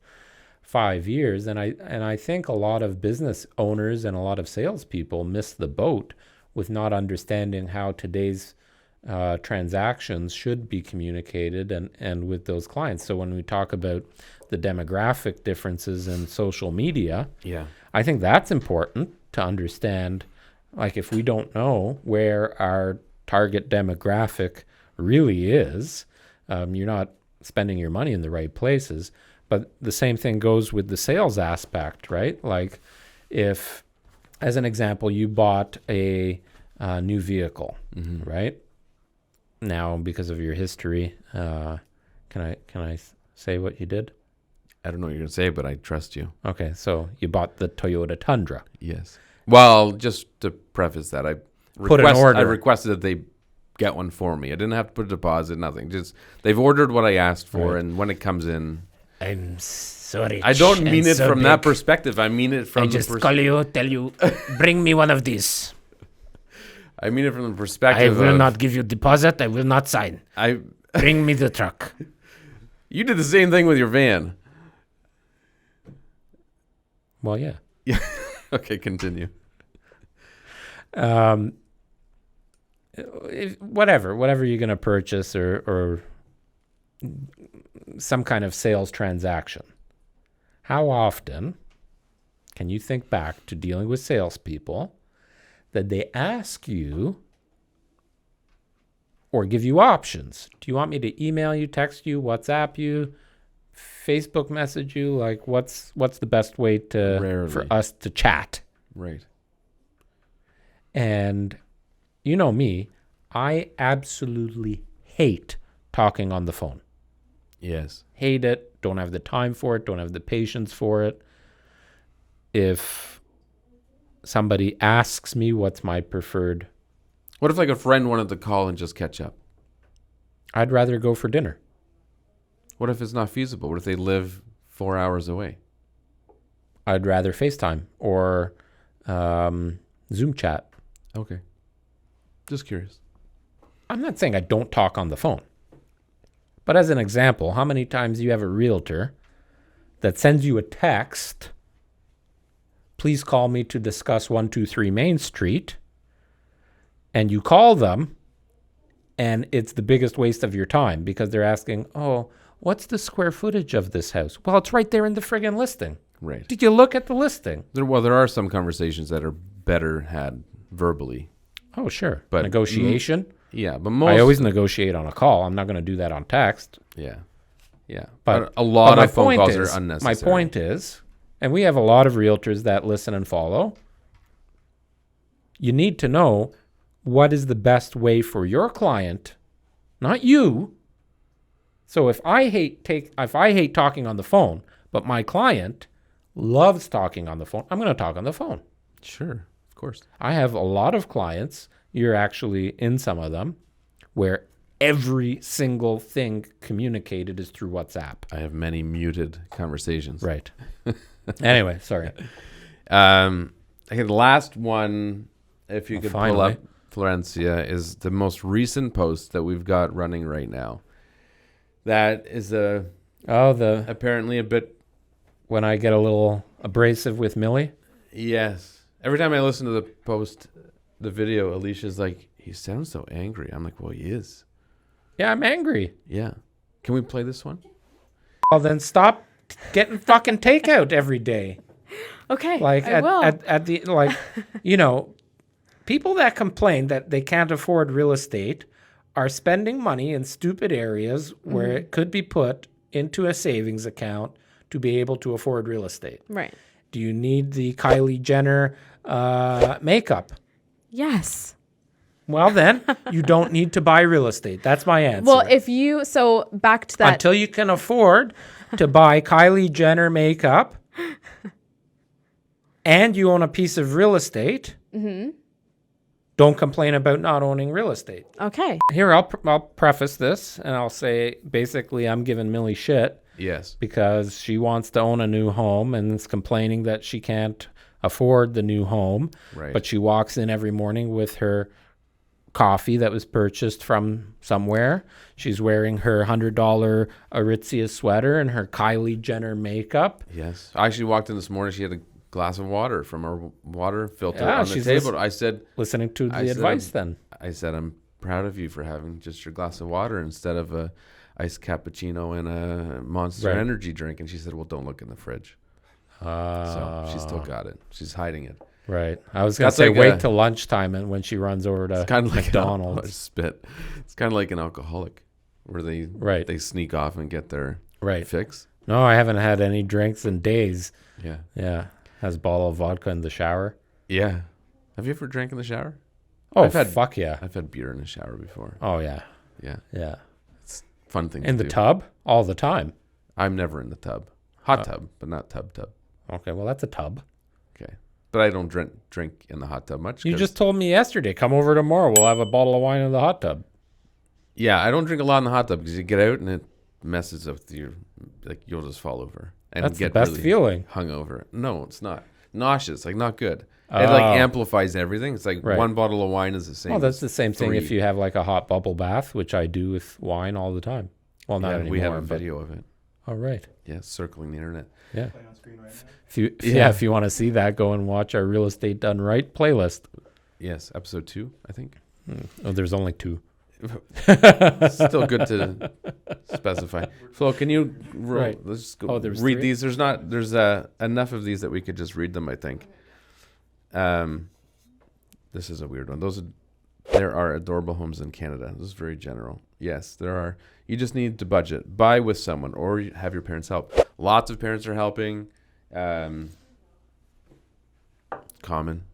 5 years. And I think a lot of business owners and a lot of salespeople miss the boat with not understanding how today's transactions should be communicated and with those clients. So when we talk about the demographic differences in social media, Yeah. I think that's important to understand. Like, if we don't know where our target demographic really is, you're not spending your money in the right places. But the same thing goes with the sales aspect, right? Like, if, as an example, you bought a new vehicle, right? Now, because of your history, can I say what you did? I don't know what you're going to say, but I trust you. Okay, so you bought the Toyota Tundra. Yes. Well, just to preface that, I requested that they get one for me. I didn't have to put a deposit, nothing. Just they've ordered what I asked for, and when it comes in, I'm sorry. I don't mean it from that perspective. I mean it from call you, tell you, bring me one of these. I mean it from the perspective of, not give you deposit. I will not sign. Bring me the truck. You did the same thing with your van. Well, yeah. Yeah. Okay, continue. Whatever you're going to purchase or some kind of sales transaction. How often can you think back to dealing with salespeople that they ask you or give you options? Do you want me to email you, text you, WhatsApp you, Facebook message you? Like, what's the best way for us to chat? Right. And you know me, I absolutely hate talking on the phone. Yes. Hate it. Don't have the time for it. Don't have the patience for it. If somebody asks me what's my preferred, What if like a friend wanted to call and just catch up? I'd rather go for dinner. What if it's not feasible? What if they live 4 hours away? I'd rather FaceTime or Zoom chat. Okay. Just curious. I'm not saying I don't talk on the phone. But as an example, how many times do you have a realtor that sends you a text, please call me to discuss 123 Main Street, and you call them, and it's the biggest waste of your time because they're asking, oh, what's the square footage of this house? Well, it's right there in the friggin' listing. Right. Did you look at the listing? There are some conversations that are better had verbally. Oh, sure. But negotiation? Yeah, but I always negotiate on a call. I'm not going to do that on text. Yeah. Yeah. But a lot my of phone point calls is- are unnecessary. My point is, and we have a lot of realtors that listen and follow, you need to know what is the best way for your client, not you. So if I hate talking on the phone, but my client loves talking on the phone, I'm going to talk on the phone. Sure, of course. I have a lot of clients, you're actually in some of them, where every single thing communicated is through WhatsApp. I have many muted conversations. Right. Anyway, sorry. Okay, the last one, if you could pull finally. up, Florencia, is the most recent post that we've got running right now. That is apparently a bit... When I get a little abrasive with Millie? Yes. Every time I listen to the video, Alicia's like, he sounds so angry. I'm like, well, he is. Yeah, I'm angry. Yeah. Can we play this one? Well, then stop getting fucking takeout every day. Okay, Like I will. at the like, you know, people that complain that they can't afford real estate are spending money in stupid areas where it could be put into a savings account to be able to afford real estate. Right. Do you need the Kylie Jenner makeup? Yes. Well, then you don't need to buy real estate. That's my answer. Well, so back to that. Until you can afford to buy Kylie Jenner makeup and you own a piece of real estate, don't complain about not owning real estate. Okay. Here, I'll preface this and I'll say basically I'm giving Millie shit Yes. because she wants to own a new home and is complaining that she can't afford the new home. Right. But she walks in every morning with her coffee that was purchased from somewhere. She's wearing her $100 Aritzia sweater and her Kylie Jenner makeup. Yes. I actually walked in this morning. She had a glass of water from our water filter Yeah, on the she's table. I said, Listening to the I said, advice then. I'm proud of you for having just your glass of water instead of a iced cappuccino and a Monster Right. Energy drink. And she said, well, don't look in the fridge. So she's still got it. She's hiding it. Right. I was going to That's say, like wait a- till lunchtime and when she runs over to It's kind of like McDonald's. spit. It's kind of like an alcoholic where Right. they sneak off and get their Right. fix. No, I haven't had any drinks in days. Yeah. Yeah. Has a bottle of vodka in the shower. Yeah. Have you ever drank in the shower? Oh, I've had- fuck yeah. I've had beer in the shower before. Oh, yeah. Yeah. Yeah. Fun thing In to the do. tub? All the time. I'm never in the tub. Hot tub, but not tub. Okay, well, that's a tub. Okay. But I don't drink in the hot tub much. You 'cause- just told me yesterday, come over tomorrow. We'll have a bottle of wine in the hot tub. Yeah, I don't drink a lot in the hot tub because you get out and it messes up your, like, you'll just fall over. And That's the get best really feeling. hungover. No, it's not. Nauseous, like not good. It Oh. like amplifies everything. It's like Right. one bottle of wine is the same. Well, that's as the same thing if 3. you have like a hot bubble bath, which I do with wine all the time. Well, not Yeah, anymore. we have a but- video of it. All right. Yeah, circling the internet. Yeah. Playing on screen right now. Yeah. If you want to see that, go and watch our Real Estate Done Right playlist. Yes, episode 2, I think. Oh, there's only 2. Still good to specify. Flo, can you Right. let's just go Oh, there's read 3? these? There's enough of these that we could just read them, I think. This is a weird one. There are adorable homes in Canada. This is very general. Yes, there are. You just need to budget. Buy with someone or have your parents help. Lots of parents are helping. Common.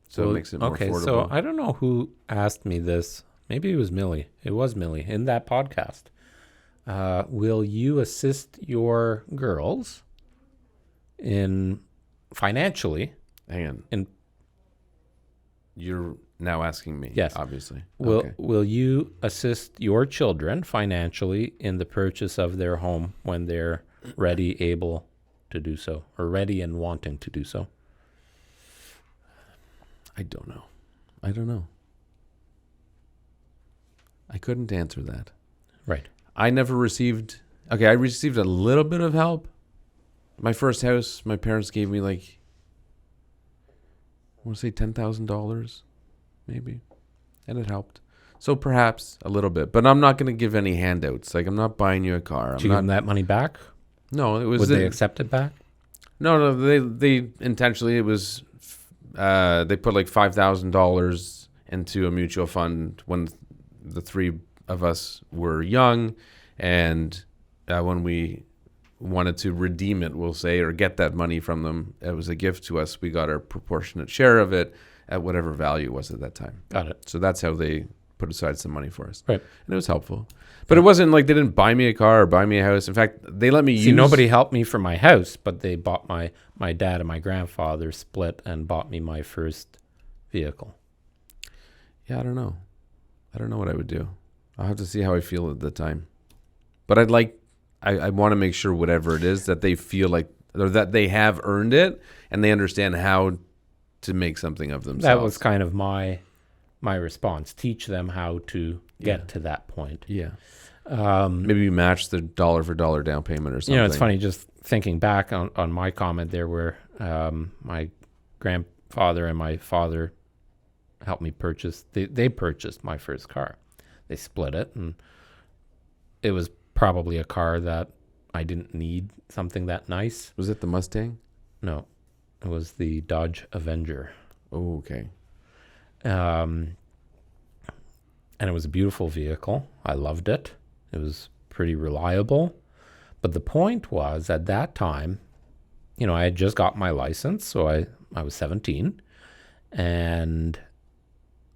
So Well, it makes it more okay, affordable. so I don't know who asked me this. Maybe it was Millie. It was Millie in that podcast. Will you assist your girls in financially? Hang on. in- You're now asking me. Yes. Obviously. Will you assist your children financially in the purchase of their home when they're ready, able to do so, or ready and wanting to do so? I don't know. I couldn't answer that. Right. I never received. Okay, I received a little bit of help. My first house, my parents gave me like, I want to say $10,000, maybe, and it helped. So perhaps a little bit, but I'm not going to give any handouts. Like I'm not buying you a car. Did you give them that money back? No, it was. Would they accept it back? No. They intentionally. It was. They put like $5,000 into a mutual fund when the 3 of us were young, and when we wanted to redeem it, we'll say, or get that money from them, it was a gift to us. We got our proportionate share of it at whatever value it was at that time. Got it. So that's how they put aside some money for us. Right. And it was helpful. But it wasn't like they didn't buy me a car or buy me a house. In fact, they let me See, use... nobody helped me for my house, but they bought my dad and my grandfather split and bought me my first vehicle. Yeah, I don't know. I don't know what I would do. I'll have to see how I feel at the time. But I want to make sure whatever it is that they feel like, or that they have earned it and they understand how to make something of themselves. That was kind of my response. Teach them how to get Yeah. to that point. Yeah. Maybe you match the dollar for dollar down payment or something. You know, it's funny just thinking back on my comment there where my grandfather and my father helped me purchase, they purchased my first car. They split it, and it was probably a car that I didn't need something that nice. Was it the Mustang? No, it was the Dodge Avenger. Oh, okay. And it was a beautiful vehicle. I loved it. It was pretty reliable. But the point was, at that time, you know, I had just got my license, so I was 17, and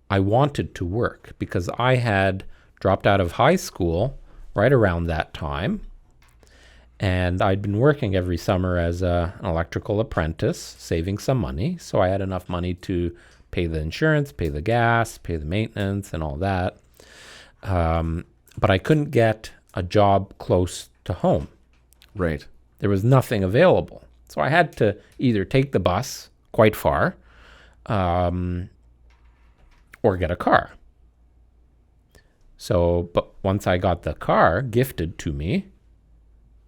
I wanted to work because I had dropped out of high school right around that time, and I'd been working every summer as an electrical apprentice, saving some money, so I had enough money to pay the insurance, pay the gas, pay the maintenance, and all that. But I couldn't get a job close to home. Right. There was nothing available. So I had to either take the bus quite far or get a car. So, but once I got the car gifted to me,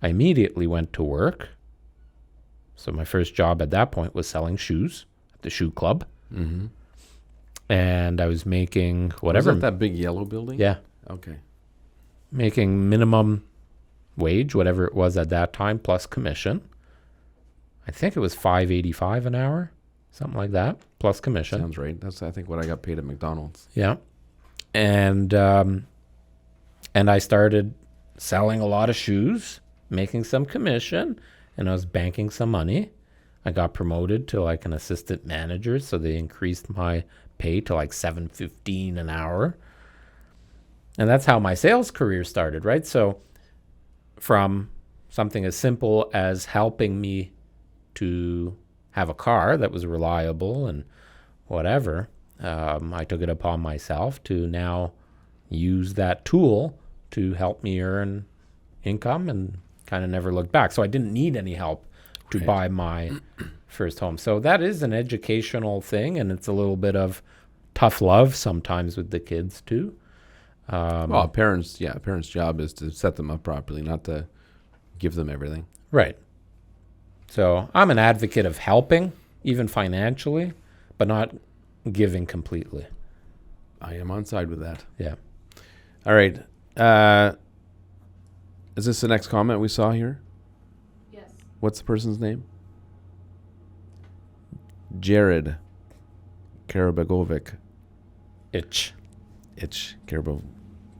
I immediately went to work. So my first job at that point was selling shoes at the shoe club. Mm-hmm. And I was making whatever. Was that big yellow building? Yeah. Okay. Making minimum wage, whatever it was at that time, plus commission. I think it was $5.85 an hour, something like that, plus commission. Sounds right. That's, I think, what I got paid at McDonald's. Yeah. And I started selling a lot of shoes, making some commission, and I was banking some money. I got promoted to like an assistant manager, so they increased my pay to like $7.15 an hour. And that's how my sales career started, right? So from something as simple as helping me to have a car that was reliable and whatever, I took it upon myself to now use that tool to help me earn income and kind of never looked back. So I didn't need any help to buy my first home. So that is an educational thing, and it's a little bit of tough love sometimes with the kids too. Well, a parent's job is to set them up properly, not to give them everything. Right. So I'm an advocate of helping, even financially, but not giving completely. I am on side with that. Yeah. All right. Is this the next comment we saw here? Yes. What's the person's name? Jared Karabagovic. Itch.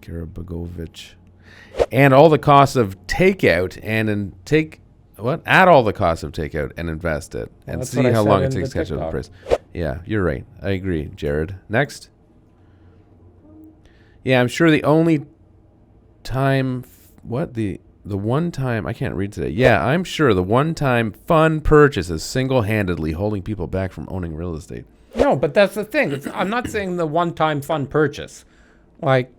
Karabagovich. And all the costs of takeout add all the costs of takeout and invest it and that's see what I how said long in it takes the to catch up the TikTok. price. Yeah, you're right. I agree, Jared. Next. Yeah, I'm sure the only time the one time I can't read today. Yeah, I'm sure the one time fun purchase is single-handedly holding people back from owning real estate. No, but that's the thing. I'm not saying the one-time fun purchase. Like,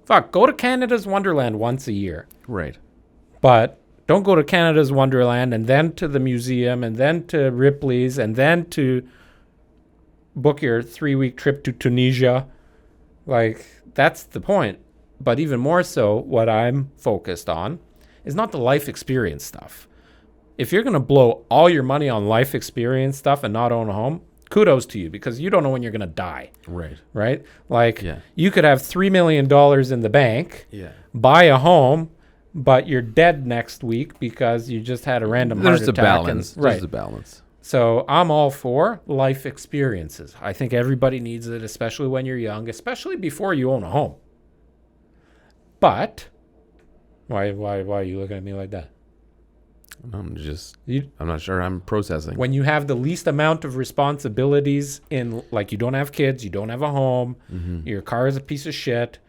fuck, go to Canada's Wonderland once a year. Right. But don't go to Canada's Wonderland and then to the museum and then to Ripley's and then to book your 3-week trip to Tunisia. Like, that's the point. But even more so, what I'm focused on is not the life experience stuff. If you're going to blow all your money on life experience stuff and not own a home, kudos to you, because you don't know when you're going to die. Right. Right? Like, Yeah. you could have $3 million in the bank, Yeah. buy a home, but you're dead next week because you just had a random heart There's a attack. balance. Right. There's a balance. So I'm all for life experiences. I think everybody needs it, especially when you're young, especially before you own a home. But why are you looking at me like that? I'm not sure. I'm processing. When you have the least amount of responsibilities like you don't have kids, you don't have a home, your car is a piece of shit,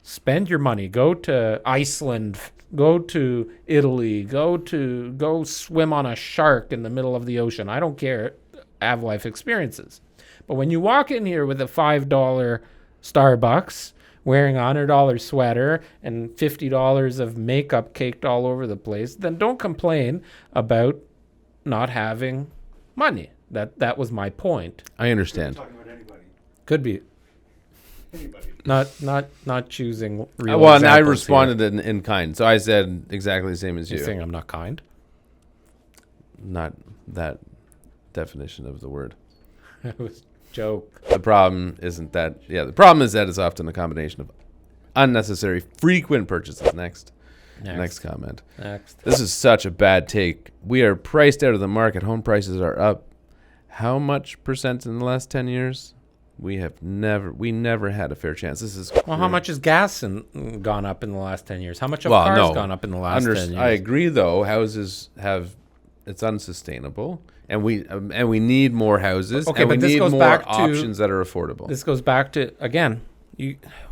spend your money. Go to Iceland, go to Italy, go swim on a shark in the middle of the ocean. I don't care. Have life experiences. But when you walk in here with a $5 Starbucks, wearing a $100 sweater and $50 of makeup caked all over the place, then don't complain about not having money. That was my point. I understand. Talking about anybody. Could be Anybody. not choosing real Well, and I examples responded in kind. So I said exactly the same as here. you. You're saying I'm not kind? Not that definition of the word. It was a joke. The problem isn't that. Yeah, the problem is that it's often a combination of unnecessary, frequent purchases. Next comment. Next. This is such a bad take. We are priced out of the market. Home prices are up. How much percent in the last 10 years? We never had a fair chance. This is Well, how much has gas gone up in the last 10 years? How much have cars gone up in the last 10 years? I agree, though. Houses it's unsustainable, and we need more houses. Okay, and but we this need goes more back to- options that are affordable. This goes back to, again,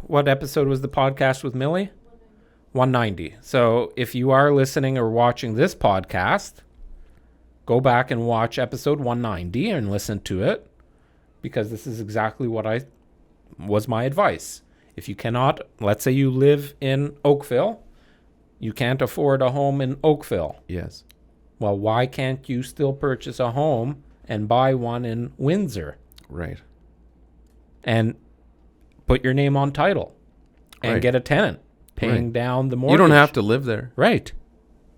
what episode was the podcast with Millie? 190. So if you are listening or watching this podcast, go back and watch episode 190 and listen to it, because this is exactly what was my advice. If you cannot, let's say you live in Oakville, you can't afford a home in Oakville. Yes. Well, why can't you still purchase a home and buy one in Windsor Right. and put your name on title? and Right. get a tenant paying Right. down the mortgage. You don't have to live there. Right.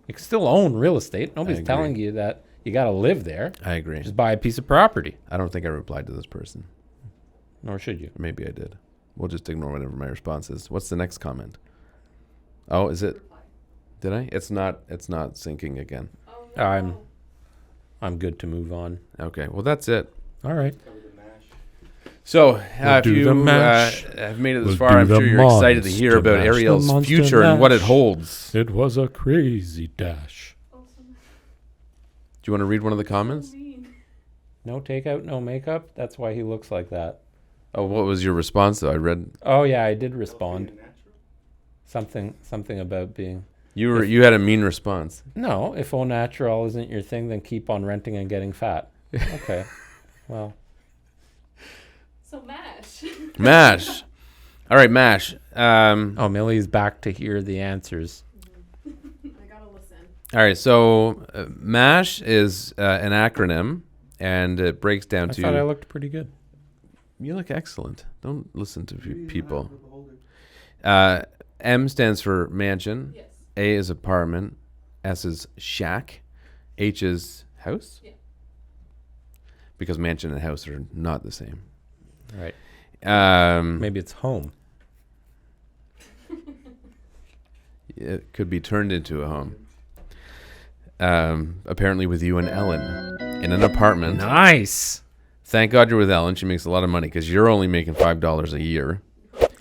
You can still own real estate. Nobody's agree. telling you that you got to live there. I agree. Just buy a piece of property. I don't think I replied to this person. Nor should you. Or maybe I did. We'll just ignore whatever my response is. What's the next comment? Oh, is it? Did I? It's not syncing again. Oh, no. I'm good to move on. Okay. Well, that's it. All right. Cover the mash. So, We'll if do you the mash. have made it this We'll far, do I'm the sure you're excited to hear monster about mash. Ariel's The monster future and what it mash. holds. It was a crazy dash. Awesome. Do you want to read one of the comments? So mean. No takeout, no makeup. That's why he looks like that. Oh, what was your response, though? I read Oh yeah, I did respond. Healthy and natural. Something about being. you had a mean response. No, if au natural isn't your thing, then keep on renting and getting fat. Okay. Well, So M.A.S.H. M.A.S.H. All right, M.A.S.H. oh, Millie's back to hear the answers. I gotta listen. All right, so M.A.S.H. is an acronym, and it breaks down I to. thought I looked pretty good. You look excellent. Don't listen to people. Eye of the beholder. M stands for mansion. Yes. A is apartment. S is shack. H is house. Yeah. Because mansion and house are not the same. All right. Maybe Maybe it's home. it could be turned into a home. Apparently with you and Ellen in an apartment. Nice. Thank God you're with Ellen. She makes a lot of money because you're only making $5 a year.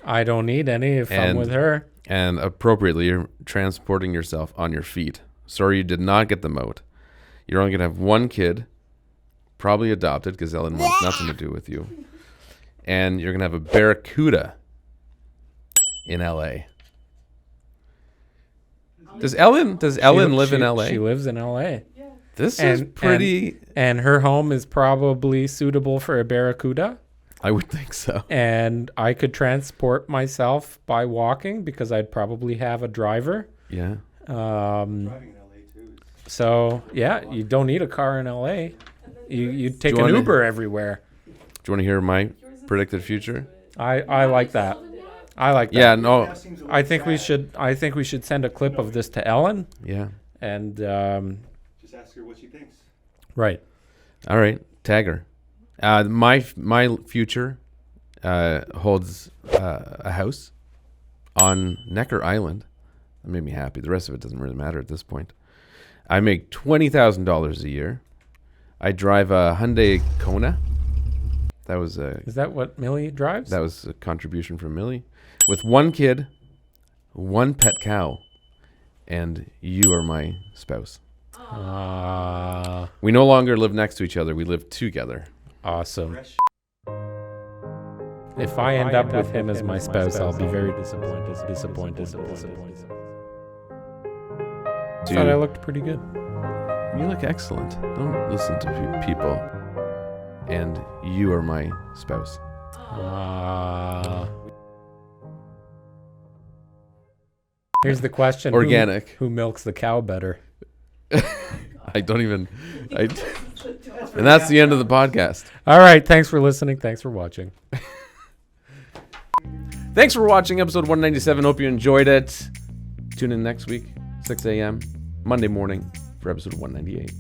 I don't need any if I'm And- with her. And appropriately, you're transporting yourself on your feet. Sorry you did not get the moat. You're only going to have one kid, probably adopted because Ellen wants nothing to do with you. And you're going to have a barracuda in L.A. Does Ellen live in L.A.? She lives in L.A. Yeah. This is pretty... And her home is probably suitable for a barracuda. I would think so. And I could transport myself by walking because I'd probably have a driver. Yeah. Um, Driving in LA too. so, yeah, you don't need a car in L.A. And then You yours- take Do you an wanna- Uber everywhere. Do you want to hear my yours is predicted so future? into it. I like that. Summed it up. I like that. Yeah, no. That seems a I little think we sad. should send a clip of this to Ellen Yeah. and Just ask her what she thinks. right. All right. Tag her. My future holds a house on Necker Island. That made me happy. The rest of it doesn't really matter at this point. I make $20,000 a year. I drive a Hyundai Kona. That was a Is that what Millie drives? contribution from Millie. With one kid, one pet cow, and you are my spouse. We no longer live next to each other. We live together. Awesome. Fresh. If I end up with him as my spouse, I'll be very disappointed. I Dude, thought I looked pretty good. you look excellent. Don't listen to people. And you are my spouse. Here's the question. Organic. Who milks the cow better? I don't even. And that's the end of the podcast. All right. Thanks for listening. Thanks for watching. Thanks for watching episode 197. Hope you enjoyed it. Tune in next week, 6 a.m., Monday morning, for episode 198.